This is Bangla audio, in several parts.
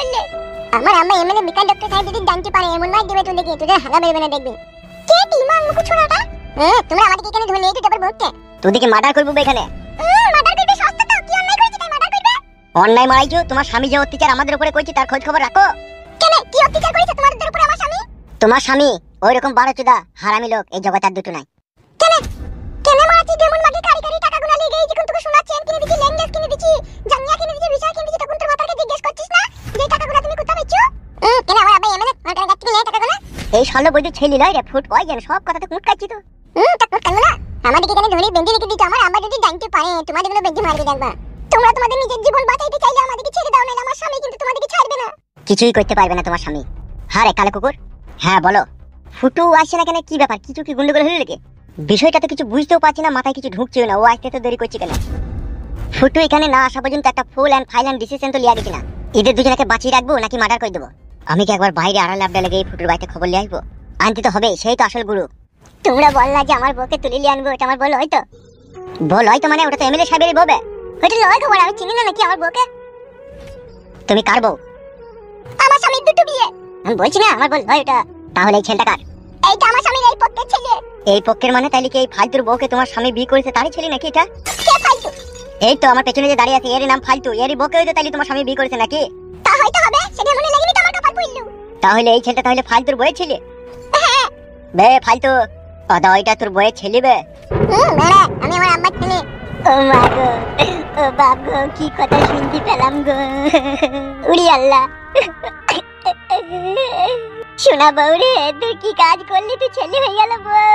করলে? আমার আম্মা এমএলএ বিকাশ ডক্টর সাহেব যদি জানতে পারে এমন মার দিবে তুই দেখি, তোদের হাগা বেরবে না দেখবি। কে টিমা মুখ ছোড়াটা? তোমরা আমাকে এখানে ধরে নিয়ে যাবার বলতে? তোদেরকে মার্ডার করব এখানে। মার্ডার করবে সস্তা তো, কি অন্যায় করেছি তাই মার্ডার করবে? অন্যায় মারাইছো, তোমার স্বামী যে অত্যাচার আমাদের উপরে করেছে তার খোঁজ খবর রাখো। কেন কি অত্যাচার করেছে তোমাদের উপরে আমার স্বামী? তোমার স্বামী ওইরকম বারোচুদা হারামি লোক এই জগতে আর দুটো নাই। কেন কেন মারাচ্ছি? যেমন মাকে কারি কারি টাকা গুনা লেগে যখন তোকে শোনা চেন কিনে দিছি, লেঙ্গেস কিনে দিছি, জাঙ্গিয়া কিনে দিছি, ভিসা কিনে দিছি, তখন তোর মাথাকে জিজ্ঞেস করছিস না যে টাকা গুনা তুমি কোথা পেয়েছো? কেন আমার আব্বা এমএলএ মার্ডার গাছ থেকে টাকা গুনা? এই শালো বৈদ্য ছেলে লয় রে, ফুড পয়জন, সব কথাতে কুট কাচ্ছি তো। তা কুট কাঙ্গো না, আমাদেরকে এখানে ধরে বেঁধে রেখে দিতে। আমার আব্বা যদি জানতে পারে তোমাদের গুলো বেঁধে মারবে দেখবা। তোমরা তোমাদের নিজের জীবন বাঁচাইতে চাইলে আমাদেরকে ছেড়ে দাও, নাহলে আমার স্বামী কিন্তু তোমাদেরকে ছাড়বে না। কিছুই করতে পারবে না তোমার স্বামী। হ্যাঁ রে কালো কুকুর, হ্যাঁ বলো। ফুটু আসছে না কেন, কি ব্যাপার? কিছু কি গন্ডগোল হলো নাকি? বিষয়টা তো কিছু বুঝতেও পারছি না, মাথায় কিছু ঢুকছেও না। ও আসতে তো দেরি করছে কেন? ফুটু এখানে না আসা পর্যন্ত একটা ফুল অ্যান্ড ফাইনাল ডিসিশন তো লিয়া গেছি না। এদের দুজনকে বাঁচিয়ে রাখবো নাকি মার্ডার করে দেবো? আমি কি একবার বাইরে আড়াল আবডা লেগে এই ফুটুর বাড়িতে খবর নিয়ে আসবো? আনতে তো হবে, সেই তো আসল গুরু। তোমরা বললা যে আমার বউকে তুলে নিয়ে আনবো, এটা আমার বল হয়তো? বল হয়তো মানে ওটা তো এমএলএ সাহেবেরই বউবে। ওইটা লয় খবর, আমি চিনি না নাকি আমার বউকে? তুমি কার বউ? আমার স্বামীর দুটো বিয়ে। আমি বলছি না আমার বল হয় ওটা। তাহলে এই ছেলেটা কার? এইটা আমার স্বামীর এই পক্ষের ছেলে। এই পক্ষের মানে তাইলে কি এই ফালতুর বউকে তোমার স্বামী বিয়ে করেছে তারই ছেলে নাকি এটা? কে ফালতু? এই তো আমার পেছনে যে দাঁড়িয়ে আছে এর নাম ফালতু, এরই বউকে হয়তো তাইলে তোমার স্বামী বিয়ে করেছে নাকি? তা হয়তো হবে, সেটা মনে লাগেনি তো আমার কপাল পুইল্লু। তাহলে এই ছেলেটা তাহলে ফালতুর বউয়ের ছেলে? বে ফালতু, আদা ওইটা তোর বউয়ের ছেলে বে? না আমি আমার আম্মার ছেলে। ও মা গো, ও বাপ গো, কি কথা শুনতে পেলাম গো। উড়ি আল্লাহ। শোনা বউ রে, তুই কি কাজ করলি, তুই ছেলে হয়ে গেল বউ।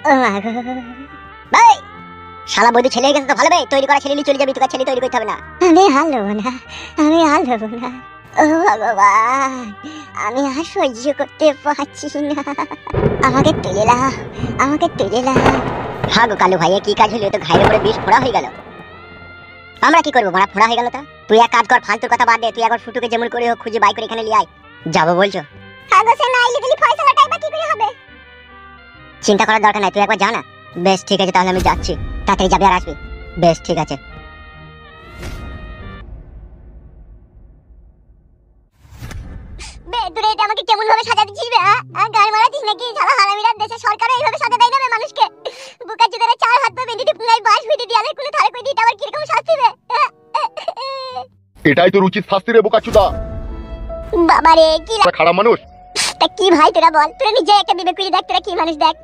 ও মা গো ভাই, শালা বৌদি ছেলে হয়ে গেছে তো ভালো ভাই, তৈরি করা ছেলে নিয়ে চলে যাবি, তোকে ছেলে তৈরি করতে হবে না। আমি আর লব না, আমি আর লব না। ও ভগবান, আমি আর সহ্য করতে পারছি না। আমাকে তুলে লাও, আমাকে তুলে লাও। হ্যাঁ গো কালু ভাইয়া, কি কাজ হলো? তো ঘায়ের উপরে বিষ ফোড়া হয়ে গেল। আমরা কি করবো, মারা ফোড়া হয়ে গেল। তা তুই এক কাজ কর, ফালতুর কথা বাদ দে, তুই একবার ফুটুকে যেমন করে হোক খুঁজে বাই করে এখানে নিয়ে আয়। যাবো বলছো? আগে সে না আইলে দিলি ফয়সালাটাই বা কি করে হবে? চিন্তা করার দরকার নাই, তুই একবার যা না। বেশ ঠিক আছে, তাহলে আমি যাচ্ছি। তাড়াতাড়ি যাবি আর আসবি। বেশ ঠিক আছে। বে দূরে এটা আমাকে কেমন ভাবে সাজা দিছিস বে? গান মারাছিস নাকি? শালা হারামিরা দেশের সরকার এইভাবে সাজা দেয় না বে মানুষকে। বুকা চুদারে চার হাত পা বেঁধে পুঙ্গাই বাঁশ ভিড়ে দিয়ালে কোন থারে কই দিতে আবার কি রকম শাস্তি বে? এটাই তোর উচিত শাস্তি রে বোকাচুদা। বাবারে কি খারাপ মানুষ। তা কি ভাই তোরা বল, তোরা নিজে একটা বিবেক করে দেখ, তোরা কি মানুষ দেখ।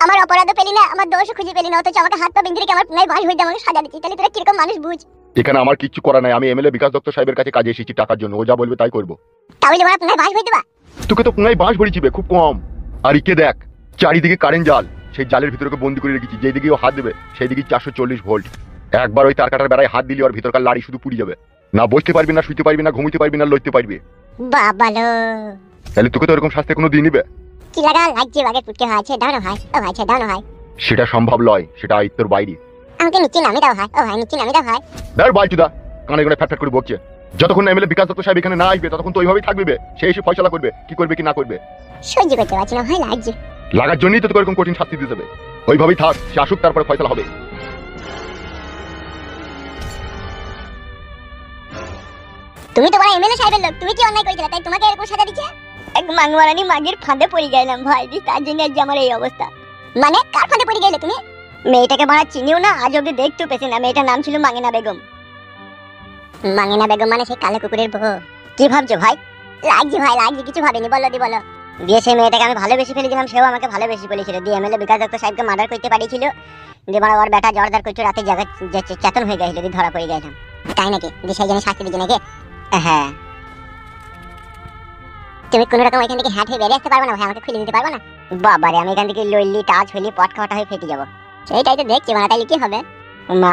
আমার অপরাধ পেলি না, আমার দোষ খুঁজে পেলি না, অথচ আমাকে হাত পা বেঁধে রেখে আমার পুঙ্গাই বাঁশ ভিড়ে আমাকে সাজা দিচ্ছিস। তাহলে তোরা কিরকম মানুষ বুঝ। এখানে আমার কিচ্ছু করা নাই, আমি এমএলএ বিকাশ দত্ত সাহেবের কাছে কাজে এসেছি টাকার জন্য, ও যা বলবে তাই করবো। তাহলে ওরা পুঙ্গাই বাঁশ ভিড়ে দেবা? তোকে তো পুঙ্গাই বাঁশ ভরিছিবে খুব কম। আর ইকে দেখ, চারিদিকে কারেন্ট জাল, সেই জালের ভিতরে বন্দি করে রেখেছি, যেদিকে ও হাত দেবে সেই দিকে 440 ভোল্ট। একবার ওই তার কাটার বেড়ায় হাত দিলি ওর ভিতরকার লাড়ি শুধু পুড়ে যাবে। না বসতে পারবি, না শুইতে পারবি, না ঘুমোতে পারবি, না লড়তে পারবি। বাবালো, তাহলে তোকে তো এরকম শাস্তি কোনো দিন নিবে? কি লাগা লাগছে বাগে পুটকে হয়েছে, দাও না ভাই, ও ভাই দাও না ভাই। সেটা সম্ভব নয়, সেটা আয়ত্তের বাইরে। আমাকে নিচে নামে দাও ভাই, ও ভাই নিচে নামে দাও ভাই। দেখ বালচুদা, কানে কানে ফ্যাট ফ্যাট করে বকছে। যতক্ষণ এমএলএ বিকাশ দত্ত সাহেব এখানে না আসবে ততক্ষণ তো ওইভাবেই থাকবে। সে এসে ফয়সালা করবে কি করবে কি না করবে। সহ্য করতে পারছি না ভাই, লাগছে। লাগার জন্যই তো তোকে এরকম কঠিন শাস্তি দিতে হবে। ওইভাবেই থাক, সে আসুক তারপরে ফয়সালা হবে। তুমি তো বড় এমএলএ সাহেবের লোক, তুমি কি অন্যায় করেছিলে তাই তোমাকে এরকম সাজা দিচ্ছে? এক মাংমারানি মাগের ফাঁদে পড়ে গেলাম ভাই, তার জন্য আজ আমার এই অবস্থা। মানে কার ফাঁদে পড়ে গেলে তুমি? মেয়েটাকে ভাড়া চিনিও না, আজ অব্দি দেখতেও পেছি না। মেয়েটার নাম ছিল মাঙ্গেনা বেগম। মাঙ্গেনা বেগম মানে সেই কালো কুকুরের বউ? কি ভাবছো ভাই? লাগছে ভাই, লাগছে, কিছু ভাবিনি, বলো দি বলো। দিয়ে সেই মেয়েটাকে আমি ভালোবেসে ফেলেছিলাম, সেও আমাকে ভালোবেসে ফেলেছিল। দিয়ে এমএলএ বিকাশ দত্ত সাহেবকে মার্ডার করতে পারিয়েছিল। দিয়ে মানে ওর বেটা জর্দার করছো রাতে জায়গা চেতন হয়ে গেছিল, দিয়ে ধরা পড়ে গেলাম। তাই নাকি? যে সেই জন্য শাস্তি দিচ্ছে নাকি? হ্যাঁ। তুমি কোন রকম এখান থেকে হ্যাট হয়ে বেরিয়ে আসতে পারবে না ভাই? আমাকে খুলে দিতে পারবে না? বাবারে, আমি এখান থেকে লইলি টাচ হইলি পট খাওয়াটা হয়ে ফেটে যাবো। সেইটাই তো দেখছি মানে, তাইলে কি হবে?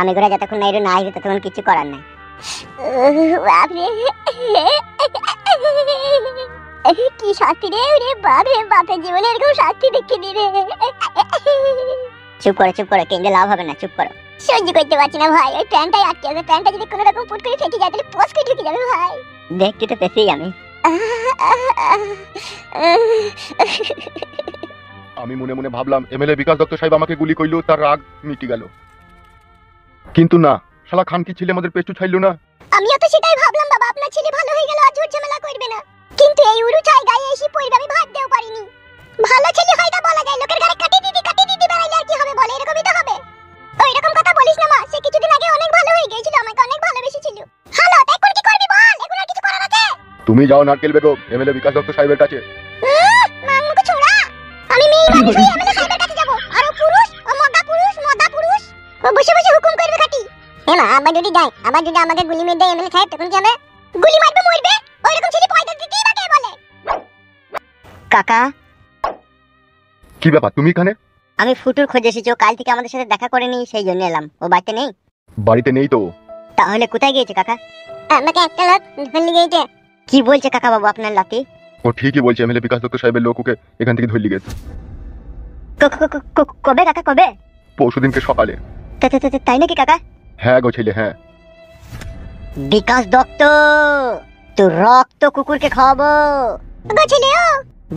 আমি করে যতক্ষণ না এরো না আসবে ততক্ষণ কিছু করার নাই। বাপরে, কি শাস্তি রে রে বাপরে, বাপের জীবনে এরকম শাস্তি দেখতে দিরে। চুপ করো, কেন্দ্রে লাভ হবে না, চুপ করো। সহ্য করতে পারছি না ভাই, ওই প্যান্টটাই আটকে আছে। প্যান্টটা যদি কোনো রকম ফুট করে ফেটে যায় তাহলে পোস্ট করে ঢুকে যাবে ভাই। দেখতে তো পেছি আমি। আমি মনে মনে ভাবলাম এমএলএ বিকাশ দত্ত সাহেব আমাকে গুলি করলো, তার রাগ মিটে গেল। কিন্তু না, শালা খানকি ছেলে আমাদের পেছু ছাইলো না। আমিও তো সেটাই ভাবলাম বাবা, আপনার ছেলে ভালো হয়ে গেল আর ঝুট ঝামেলা করবে না, কিন্তু এই উরু চাই গায়ে এসে পড়বে আমি ভাবতেও পারিনি। ভালো ছেলে হয় না বলা যায়, লোকের গায়ে কাটি দিদি বেড়াইলে আর কি হবে বলে, এরকমই তো হবে। ওই রকম কথা বলিস না মা, সে কিছুদিন আগে অনেক ভালো হয়ে গিয়েছিল, আমাকে অনেক ভালোবেসেছিল। হ্যালো, এখন কি করবি বল, এখন আর কিছু করার আছে? তুমি যাও নারকেল বেগম এমএলএ বিকাশ দত্ত সাহেবের কাছে। মাংমুখো ছোড়া, আমি মেয়ে মানুষ হয়ে এমএলএ সাহেবের কাছে যাব, আর ও পুরুষ, ও মগা পুরুষ, ও বসে বসে হুকুম করবে খাটি। এমা আবার যদি যায়, আবার যদি আমাকে গুলি মেরে দেয় এমএলএ সাহেব, তখন কি হবে? গুলি মারবে মরবে, ওই রকম ছেলে পয়দা দিতেই বা কে বলে? কাকা, কি ব্যাপার তুমি এখানে? আমি ফুটুর খোঁজে এসেছি, ও কাল থেকে আমাদের সাথে দেখা করেনি, সেই জন্য এলাম। ও বাড়িতে নেই? বাড়িতে নেই তো। তাহলে কোথায় গিয়েছে কাকা? আমাকে একটা লোক ধরে গিয়েছে। কি বলছে কাকা বাবু আপনার লাতি? ও ঠিকই বলছে, এমএলএ বিকাশ দত্ত সাহেবের লোক ওকে এখান থেকে ধরে গেছে। কবে কাকা, কবে? পরশুদিনকে সকালে। তাই নাকি কাকা? হ্যাঁ গো ছেলে, হ্যাঁ। বিকাশ দত্ত, তো রক্ত কুকুরকে খাওয়াবো। গো ছেলে, ও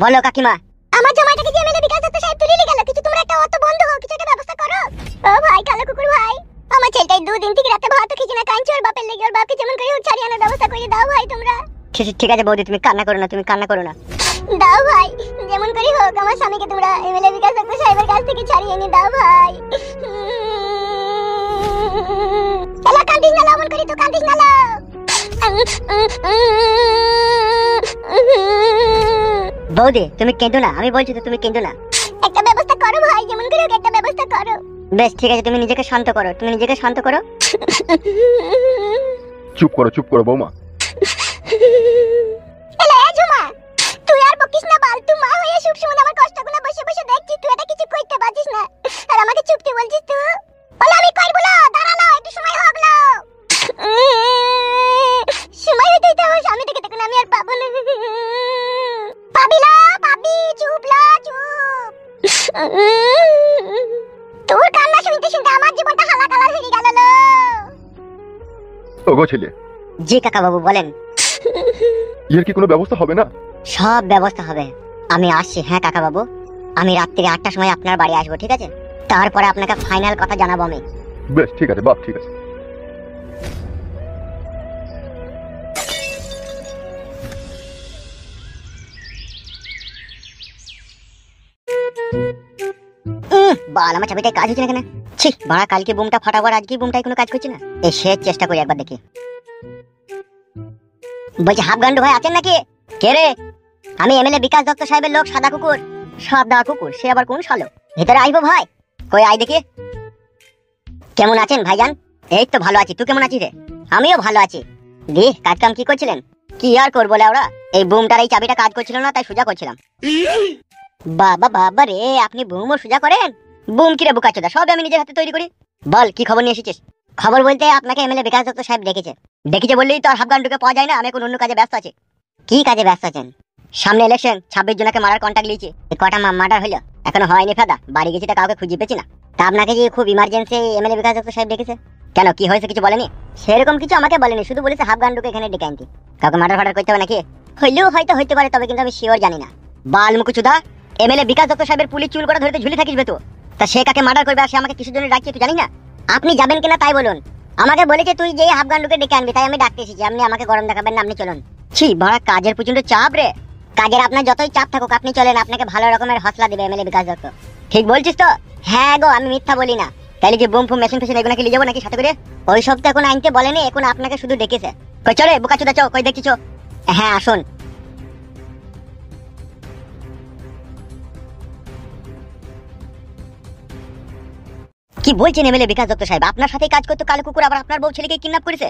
বলো কাকিমা। আমার জামাইটাকে যে এমএলএ বিকাশ দত্ত সাহেব তুলে নিয়ে গেল, কিছু তোমরা একটা অত বন্ধ হও, কিছু একটা ব্যবস্থা করো। ও ভাই কালো কুকুর ভাই, আমার ছেলেটাই দুদিন থেকে রাতে ভাত খেছে না, কাঁদছে, ওর বাপের লেগে, ওর বাপকে যেমন করে হোক ছাড়িয়ে আনার ব্যবস্থা করে দাও ভাই তোমরা। ঠিক আছে বৌদি, তুমি কান্না করো না, তুমি কান্না করো না। দাও ভাই, যেমন করে হোক আমার স্বামীকে তোমরা এমএলএ বিকাশ দত্ত সাহেবের কাছ থেকে ছাড়িয়ে এনে দাও ভাই। এলা কান্দিস না, অমন করি তো কান্দিস না। বৌদি তুমি কেঁদো না, আমি বলছি তো তুমি কেঁদো না। একটা ব্যবস্থা করো ভাই, যেমন করে হোক একটা ব্যবস্থা করো। বেশ ঠিক আছে, তুমি নিজেকে শান্ত করো, তুমি নিজেকে শান্ত করো। চুপ করো বৌমা। এলা এ ঝুমা, তুই আর বকিস না বাল, তুই মা হয়ে সব সময় আমার কষ্টগুলো বসে বসে দেখছিস, তুই এটা কিছু কইতে পারছিস না আর আমাকে চুপতে বলছিস তুই। বলে আমি কই বলো, দাঁড়ালো একটু সময় হগলো। সময় হইতেই তো আমার স্বামী থেকে দেখুন আমি আর পাবো না। পাবিলা পাবি, চুপ। তোর কান্না শুনতে শুনতে আমার জীবনটা হালাকালা হয়ে গেল লো। ওগো ছেলে। জি কাকা বাবু বলেন। এর কি কোনো ব্যবস্থা হবে না? সব ব্যবস্থা হবে, আমি আসছি। হ্যাঁ কাকা বাবু, আমি রাত্রি 8টার সময় আপনার বাড়ি আসবো, ঠিক আছে? তারপরে আপনাকে ফাইনাল কথা জানাবো আমি। বেশ ঠিক আছে বাপ, ঠিক আছে। বাল, আমার চাবিটায় কাজ হচ্ছে না কেন? ছি বাড়া, কালকে বুমটা ফাটাবার, আজকে বুমটাই কোনো কাজ করছে না। এই শেষ চেষ্টা করি একবার দেখি। বলছি হাফ গান্ডু ভাই আছেন নাকি? কে রে? আমি এমএলএ বিকাশ দত্ত সাহেবের লোক, সাদা কুকুর। সাদা কুকুর? সে আবার কোন শালো? ভিতরে আইবো ভাই? কই আই দেখি। কেমন আছেন ভাইজান? এই তো ভালো আছি, তুই কেমন আছিস রে? আমিও ভালো আছি। দি কাজ কাম কি করছিলেন? কি আর করবো ওরা, এই বুমটার এই চাবিটা কাজ করছিল না, তাই সোজা করছিলাম। বাবা রে, আপনি বুমও সোজা করেন? বুম কিরে বুকাচোদা, সব আমি নিজের হাতে তৈরি করি। বল কি খবর নিয়ে এসেছিস? খবর বলতে আপনাকে এমএলএ বিকাশ দত্ত সাহেব ডেকেছে বললেই তো আর হাফ গান্ডুকে পাওয়া যায় না, আমি এখন অন্য কাজে ব্যস্ত আছি। কি কাজে ব্যস্ত আছেন? সামনে ইলেকশন, 26 জনকে মারার কন্ট্যাক্ট লিয়েছি। কটা মার্ডার হলো? এখনো হয়নি ফাদা, বাড়ি গেছি তা কাউকে খুঁজে পেছি না। তা আপনাকে যে খুব ইমার্জেন্সি এমএলএ বিকাশ দত্ত সাহেব ডেকেছে কেন? কি হয়েছে কিছু বলেনি? সেরকম কিছু আমাকে বলেনি, শুধু বলেছে হাফ গান্ডুকে এখানে ডেকে আনতে। কাউকে মার্ডার করতে হবে নাকি? হইলেও হয়তো হইতে পারে, তবে কিন্তু আমি শিওর জানি না। বাল মুকুচুদা, এমএলএ বিকাশ দত্ত সাহেবের পুলিশ চুল করে ধরতে ঝুলে থাকিস তো? তা সে কাকে মার্ডার করবে আর সে আমাকে কিসের জন্য ডাকছে তুই জানি না? আপনি যাবেন কিনা তাই বলুন। আমাকে বলেছে তুই যে হাফ গান্ডুকে ডেকে আনবি, তাই আমি ডাকতে এসেছি। আপনি আমাকে গরম দেখাবেন না, আপনি চলুন। ছি বড় কাজের প্রচন্ড চাপ রে। কাজের আপনার যতই চাপ থাকুক আপনি চলেন, আপনাকে ভালো রকমের হসলা দিবে এমএলএ বিকাশ দত্ত। ঠিক বলছিস তো? হ্যাঁ গো, আমি মিথ্যা বলি না। তাহলে কি বুম ফুম মেশিন ফেশিন এগুলো কি নিয়ে যাবো নাকি সাথে করে? ওই সব তো এখন আনতে বলেনি, এখন আপনাকে শুধু ডেকেছে। কই চলে বুকাচুদা, চো কই দেখছিস? হ্যাঁ আসুন। কি বলছেন এমএলএ বিকাশ দত্ত সাহেব? আপনার সাথে কাজ করতে কালো কুকুর আবার আপনার বউ ছেলেকে কিডন্যাপ করেছে?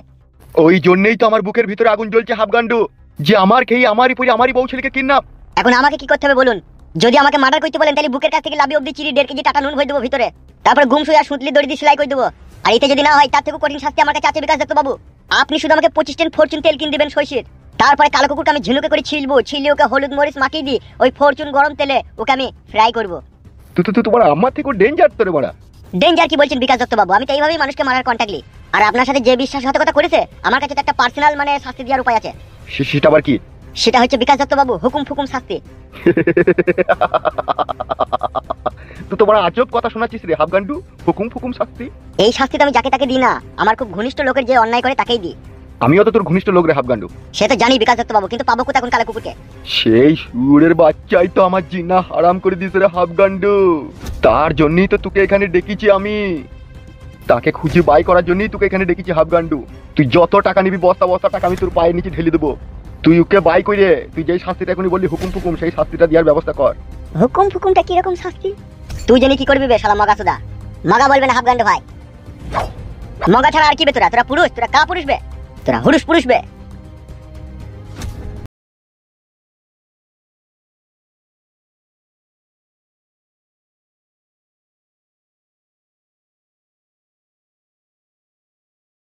ওই জন্যই তো আমার বুকের ভিতরে আগুন জ্বলছে হাফ গান্ডু, যে আমার খেয়ে আমারই পরে আমারই বউ ছেলেকে কিডন্যাপ। এখন আমাকে কি করতে হবে বলুন? যদি আমাকে মার্ডার করতে বলেন তাহলে বুকের কাছ থেকে লাভি অব্দি চিড়ি 1.5 কেজি টাটা নুন ভরে দেবো ভিতরে, তারপর ঘুম শুয়ে সুতলি দড়ি দিয়ে সেলাই করে দেবো। আর এতে যদি না হয় তার থেকে কঠিন শাস্তি আমার কাছে আছে বিকাশ দত্ত বাবু। আপনি শুধু আমাকে 25 টেন ফরচুন তেল কিনে দেবেন সরষের, তারপরে কালো কুকুরকে আমি ঝিনুকে করে ছিলে ওকে হলুদ মরিচ মাখিয়ে দিই, ওই ফরচুন গরম তেলে ওকে আমি ফ্রাই করবো। তুই তোমার আমার থেকে ডেঞ্জার তোরে বড়া। ডেঞ্জার কি বলছেন বিকাশ দত্ত বাবু? আমি তো এইভাবেই মানুষকে মারার কন্ট্যাক্ট নিই। আর আপনার সাথে যে বিশ্বাসঘাতকতা করেছে আমার কাছে তো একটা পার্সোনাল মানে শাস্তি দেওয়ার উপায় আছে। সেটা আবার কি? সেটা হচ্ছে বিকাশ দত্ত বাবু হুকুম ফুকুম শাস্তি। তুই তোমার আজব কথা শোনাচ্ছিস রে হাফ গান্ডু, হুকুম ফুকুম শাস্তি? এই শাস্তিটা আমি যাকে তাকে দিই না, আমার খুব ঘনিষ্ঠ লোকের যে অন্যায় করে তাকেই দিই। আমিও তো তোর ঘনিষ্ঠ লোক রে হাফগান্ডু। সে তো জানি বিকাশ দত্ত বাবু, কিন্তু পাবো কোথায় এখন কালো কুকুরকে? সেই সুরের বাচ্চাই তো আমার জিনা হারাম করে দিয়েছে রে হাফগান্ডু। তার জন্যই তো তোকে এখানে ডেকেছি আমি, তাকে খুঁজে বাই করার জন্যই তোকে এখানে ডেকেছি হাফগান্ডু। তুই যত টাকা নিবি বস্তা বস্তা টাকা আমি তোর পায়ের নিচে ঢেলে দেবো। তুই ওকে বাই করে তুই যেই শাস্তিটা এখনই বললি হুকুম ফুকুম, সেই শাস্তিটা দেওয়ার ব্যবস্থা কর। হুকুম ফুকুমটা কিরকম শাস্তি? তুই জানি কি করবি বে শালা মগা সুদা? মগা বলবে না হাফগান্ডু ভাই। মগা ছাড়া আর কি বে তোরা? তোরা পুরুষ? তোরা কা পুরুষ বে? তোরা হুরুষ পুরুষ বে?